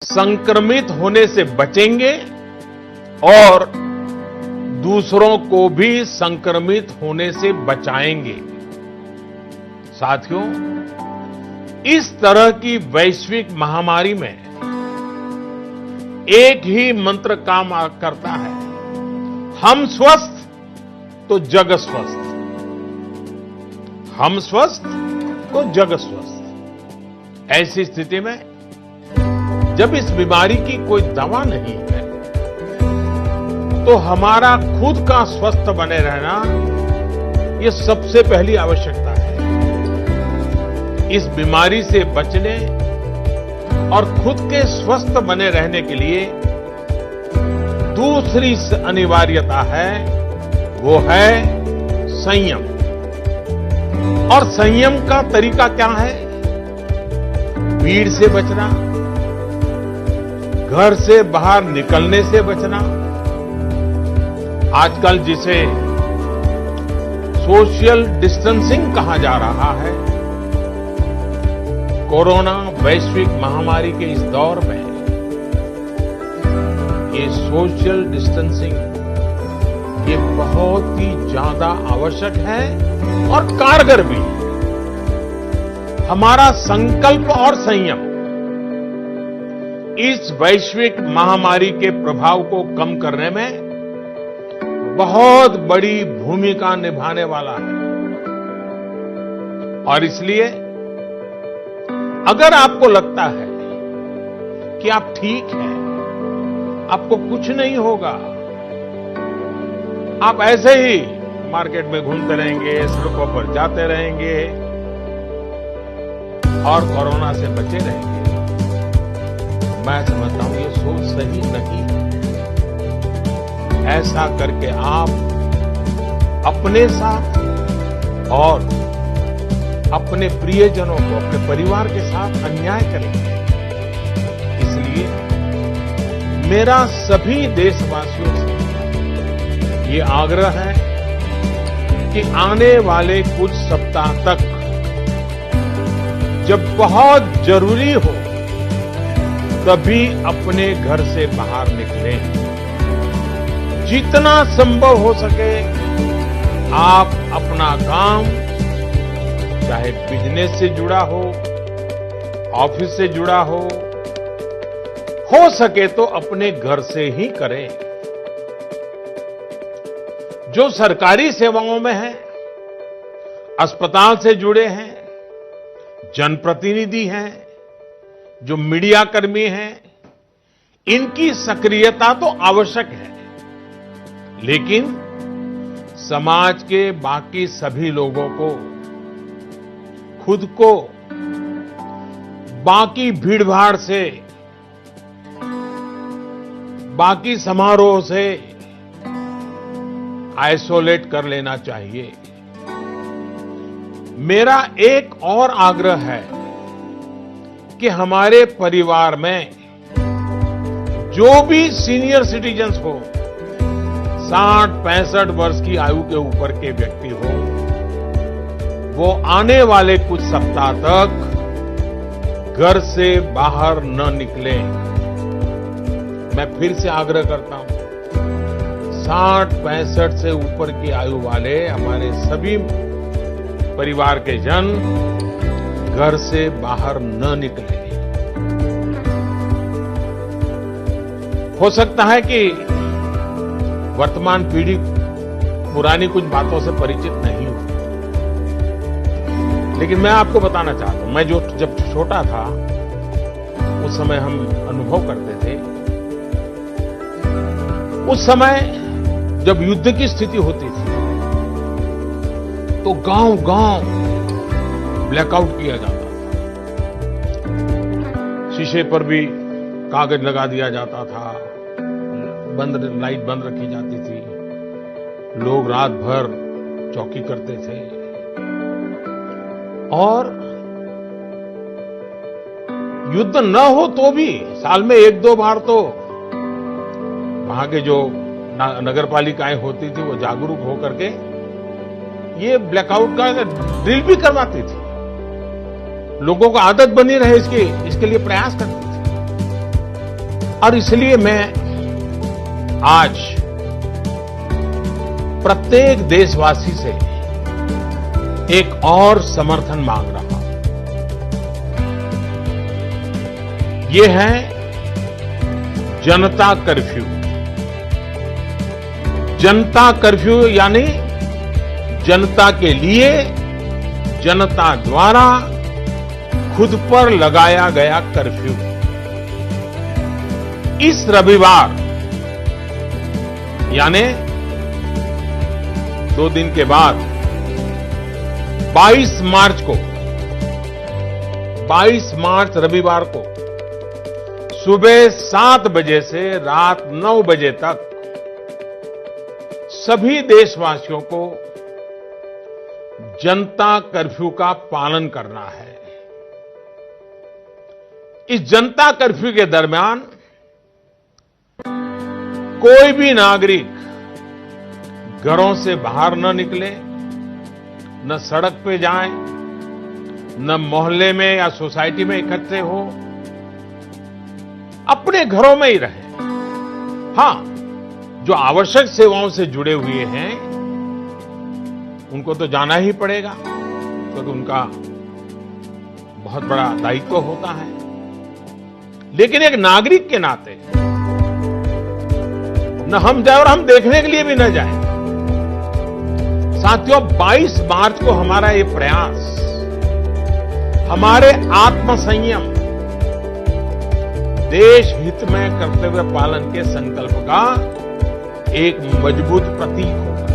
संक्रमित होने से बचेंगे और दूसरों को भी संक्रमित होने से बचाएंगे। साथियों, इस तरह की वैश्विक महामारी में एक ही मंत्र काम करता है, हम स्वस्थ तो जग स्वस्थ, हम स्वस्थ तो जग स्वस्थ। ऐसी स्थिति में जब इस बीमारी की कोई दवा नहीं है, तो हमारा खुद का स्वस्थ बने रहना ये सबसे पहली आवश्यकता है। इस बीमारी से बचने और खुद के स्वस्थ बने रहने के लिए दूसरी अनिवार्यता है, वो है संयम। और संयम का तरीका क्या है? भीड़ से बचना, घर से बाहर निकलने से बचना, आजकल जिसे सोशल डिस्टेंसिंग कहा जा रहा है, कोरोना वैश्विक महामारी के इस दौर में ये सोशल डिस्टेंसिंग ये बहुत ही ज्यादा आवश्यक है और कारगर भी। हमारा संकल्प और संयम इस वैश्विक महामारी के प्रभाव को कम करने में बहुत बड़ी भूमिका निभाने वाला है। और इसलिए अगर आपको लगता है कि आप ठीक हैं, आपको कुछ नहीं होगा, आप ऐसे ही मार्केट में घूमते रहेंगे, सड़कों पर जाते रहेंगे और कोरोना से बचे रहेंगे, मैं समझता हूं ये सोच सही नहीं है। ऐसा करके आप अपने साथ और अपने प्रियजनों को, अपने परिवार के साथ अन्याय करेंगे। इसलिए मेरा सभी देशवासियों से ये आग्रह है कि आने वाले कुछ सप्ताह तक जब बहुत जरूरी हो तभी अपने घर से बाहर निकलें। जितना संभव हो सके आप अपना काम, चाहे बिजनेस से जुड़ा हो, ऑफिस से जुड़ा हो सके तो अपने घर से ही करें। जो सरकारी सेवाओं में हैं, अस्पताल से जुड़े हैं, जनप्रतिनिधि हैं, जो मीडिया कर्मी हैं, इनकी सक्रियता तो आवश्यक है, लेकिन समाज के बाकी सभी लोगों को खुद को बाकी भीड़भाड़ से, बाकी समारोह से आइसोलेट कर लेना चाहिए। मेरा एक और आग्रह है कि हमारे परिवार में जो भी सीनियर सिटीजन्स हो, 60-65 वर्ष की आयु के ऊपर के व्यक्ति हो, वो आने वाले कुछ सप्ताह तक घर से बाहर न निकलें। मैं फिर से आग्रह करता हूं, 60-65 से ऊपर की आयु वाले हमारे सभी परिवार के जन घर से बाहर न निकलें। हो सकता है कि वर्तमान पीढ़ी पुरानी कुछ बातों से परिचित नहीं हो, लेकिन मैं आपको बताना चाहता हूं, मैं जब छोटा था उस समय हम अनुभव करते थे। उस समय जब युद्ध की स्थिति होती थी तो गांव-गांव ब्लैकआउट किया जाता था, शीशे पर भी कागज लगा दिया जाता था, लाइट बंद रखी जाती थी, लोग रात भर चौकी करते थे और युद्ध न हो तो भी साल में 1-2 बार तो वहां के जो नगर पालिकाएं होती थी वो जागरूक होकर के ये ब्लैकआउट का ड्रिल भी करवाती थी। लोगों को आदत बनी रहे इसके लिए प्रयास करती थी। और इसलिए मैं आज प्रत्येक देशवासी से एक और समर्थन मांग रहा हूं। ये है जनता कर्फ्यू। जनता कर्फ्यू यानी जनता के लिए, जनता द्वारा खुद पर लगाया गया कर्फ्यू। इस रविवार यानी 2 दिन के बाद 22 मार्च रविवार को सुबह 7 बजे से रात 9 बजे तक सभी देशवासियों को जनता कर्फ्यू का पालन करना है। इस जनता कर्फ्यू के दरमियान कोई भी नागरिक घरों से बाहर न निकले, न सड़क पे जाए, न मोहल्ले में या सोसाइटी में इकट्ठे हो, अपने घरों में ही रहे। हां, जो आवश्यक सेवाओं से जुड़े हुए हैं उनको तो जाना ही पड़ेगा, क्योंकि उनका बहुत बड़ा दायित्व होता है। लेकिन एक नागरिक के नाते न हम जाए और हम देखने के लिए भी न जाए। साथियों, 22 मार्च को हमारा ये प्रयास हमारे आत्मसंयम, देश हित में कर्तव्य पालन के संकल्प का एक मजबूत प्रतीक होगा।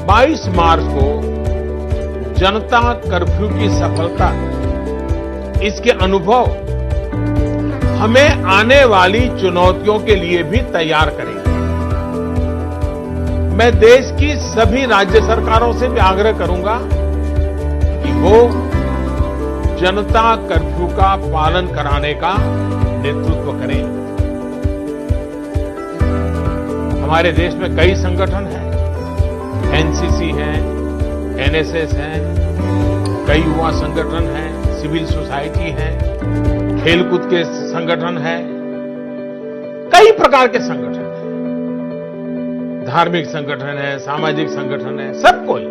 22 मार्च को जनता कर्फ्यू की सफलता, इसके अनुभव हमें आने वाली चुनौतियों के लिए भी तैयार करेंगे। मैं देश की सभी राज्य सरकारों से भी आग्रह करूंगा कि वो जनता कर्फ्यू का पालन कराने का नेतृत्व करें। हमारे देश में कई संगठन हैं, एनसीसी है, एनएसएस है, कई युवा संगठन हैं, सिविल सोसाइटी है, खेलकूद के संगठन है, कई प्रकार के संगठन हैं, धार्मिक संगठन है, सामाजिक संगठन है, सब कोई।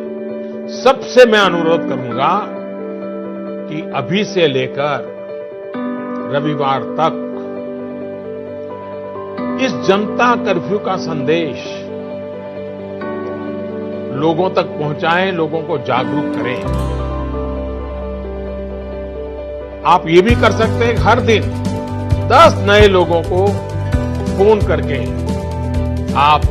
सबसे मैं अनुरोध करूंगा कि अभी से लेकर रविवार तक इस जनता कर्फ्यू का संदेश लोगों तक पहुंचाएं, लोगों को जागरूक करें। आप ये भी कर सकते हैं, हर दिन 10 नए लोगों को फोन करके आप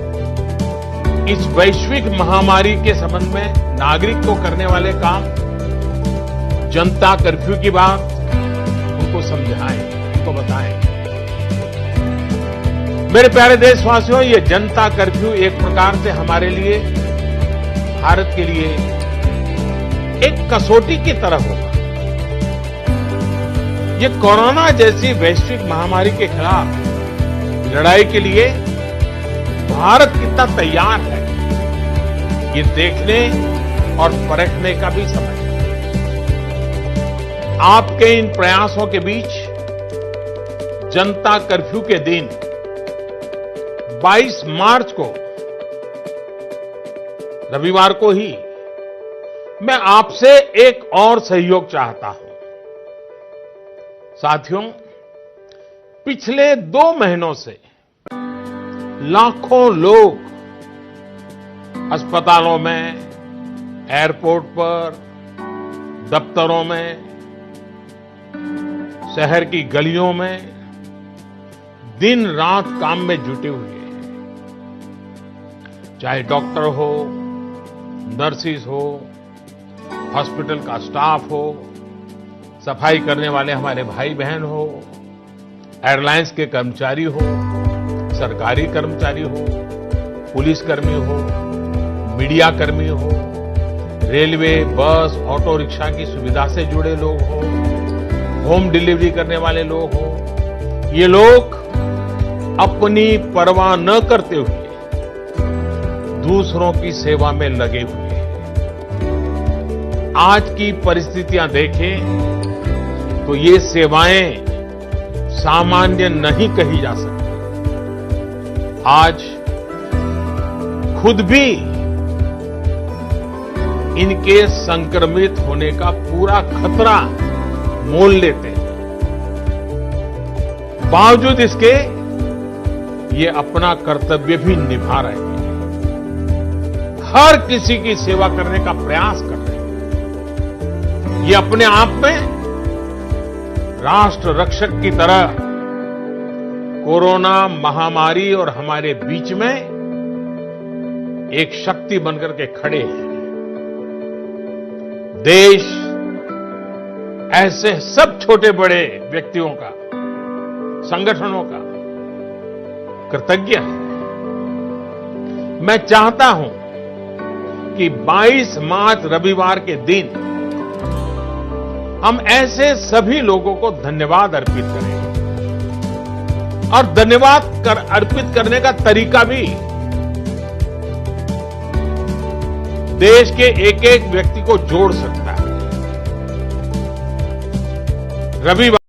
इस वैश्विक महामारी के संबंध में नागरिक को करने वाले काम, जनता कर्फ्यू की बात उनको समझाएं, उनको बताएं। मेरे प्यारे देशवासियों, ये जनता कर्फ्यू एक प्रकार से हमारे लिए, भारत के लिए एक कसौटी की तरह होगा। ये कोरोना जैसी वैश्विक महामारी के खिलाफ लड़ाई के लिए भारत कितना तैयार है, ये देखने और परखने का भी समय है। आपके इन प्रयासों के बीच जनता कर्फ्यू के दिन 22 मार्च को, रविवार को ही, मैं आपसे एक और सहयोग चाहता हूं। साथियों, पिछले 2 महीनों से लाखों लोग अस्पतालों में, एयरपोर्ट पर, दफ्तरों में, शहर की गलियों में दिन रात काम में जुटे हुए हैं। चाहे डॉक्टर हो, नर्सिस हो, हॉस्पिटल का स्टाफ हो, सफाई करने वाले हमारे भाई बहन हो, एयरलाइंस के कर्मचारी हो, सरकारी कर्मचारी हो, पुलिसकर्मी हो, मीडिया कर्मी हो, रेलवे, बस, ऑटो रिक्शा की सुविधा से जुड़े लोग हो, होम डिलीवरी करने वाले लोग हो, ये लोग अपनी परवाह न करते हुए दूसरों की सेवा में लगे हुए हैं। आज की परिस्थितियां देखें तो ये सेवाएं सामान्य नहीं कही जा सकती। आज खुद भी इनके संक्रमित होने का पूरा खतरा मोल लेते हैं। बावजूद इसके ये अपना कर्तव्य भी निभा रहे हैं, हर किसी की सेवा करने का प्रयास कर रहे हैं। ये अपने आप में राष्ट्र रक्षक की तरह कोरोना महामारी और हमारे बीच में एक शक्ति बनकर के खड़े हैं। देश ऐसे सब छोटे बड़े व्यक्तियों का, संगठनों का कृतज्ञ है। मैं चाहता हूं कि 22 मार्च रविवार के दिन हम ऐसे सभी लोगों को धन्यवाद अर्पित करें, और धन्यवाद अर्पित करने का तरीका भी देश के एक एक व्यक्ति को जोड़ सकता है। रविवार